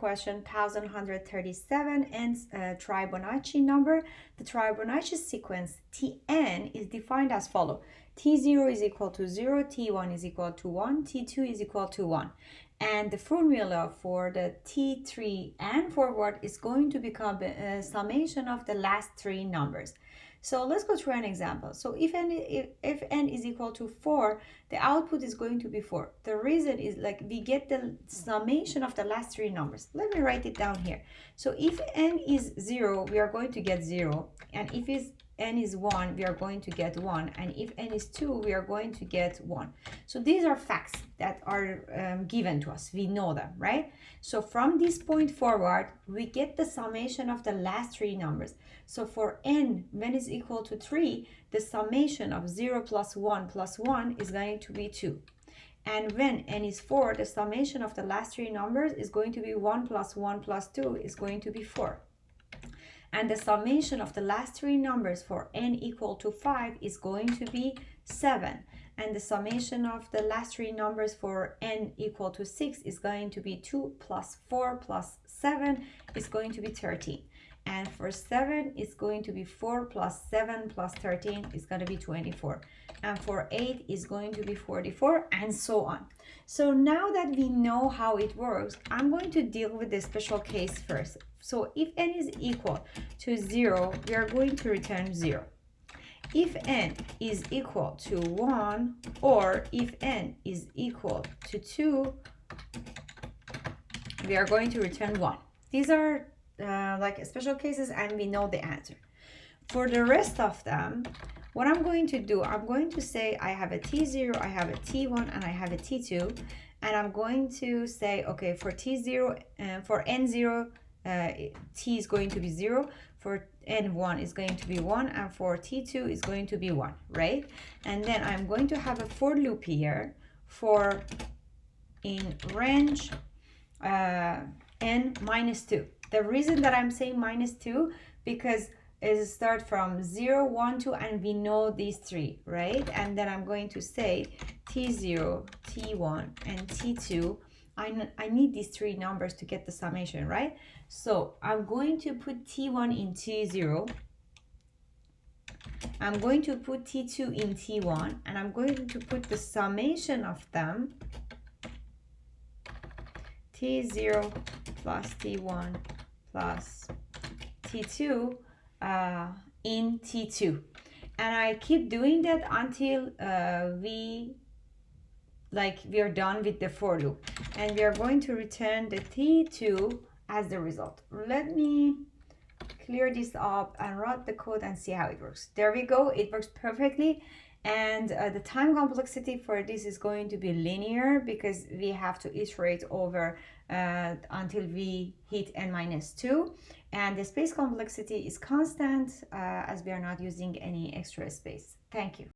question 1137 and Tribonacci number. The Tribonacci sequence Tn is defined as follow. T0 is equal to 0, T1 is equal to 1, T2 is equal to 1. And the formula for the T3 and forward is going to become a summation of the last three numbers. So let's go through an example. So if n is equal to 4, the output is going to be 4. The reason is like we get the summation of the last three numbers. Let me write it down here. So if n is 0, we are going to get 0. And if n is 1, we are going to get 1. And if n is 2, we are going to get 1. So these are facts that are given to us. We know them, right? So from this point forward, we get the summation of the last three numbers. So for n, when it's equal to 3, the summation of 0 plus 1 is going to be 2. And when n is 4, the summation of the last three numbers is going to be 1 plus 1 plus 2 is going to be 4. And the summation of the last three numbers for n equal to 5 is going to be 7. And the summation of the last three numbers for n equal to 6 is going to be 2 plus 4 plus 7 is going to be 13. And for 7, it's going to be 4 plus 7 plus 13 is going to be 24. And for 8 is going to be 44, and so on. So now that we know how it works, I'm going to deal with the special case first. So if n is equal to 0, we are going to return 0. If n is equal to 1, or if n is equal to 2, we are going to return 1. These are like special cases, and we know the answer. For the rest of them, what I'm going to do, I'm going to say I have a T0, I have a T1, and I have a T2. And I'm going to say, okay, for T0, for N0, T is going to be 0. For N1 is going to be 1. And for T2 is going to be 1, right? And then I'm going to have a for loop here for in range n minus 2. The reason that I'm saying minus 2, because it starts from 0, 1, 2, and we know these three, right? And then I'm going to say T0, T1, and T2. I need these three numbers to get the summation, right? So I'm going to put T1 in T0. I'm going to put T2 in T1, and I'm going to put the summation of them, T0 plus T1 plus T2 in T2. And I keep doing that until we are done with the for loop. And we are going to return the T2 as the result. Let me clear this up and write the code and see how it works. There we go. It works perfectly. And the time complexity for this is going to be linear because we have to iterate over until we hit n minus 2. And the space complexity is constant as we are not using any extra space. Thank you.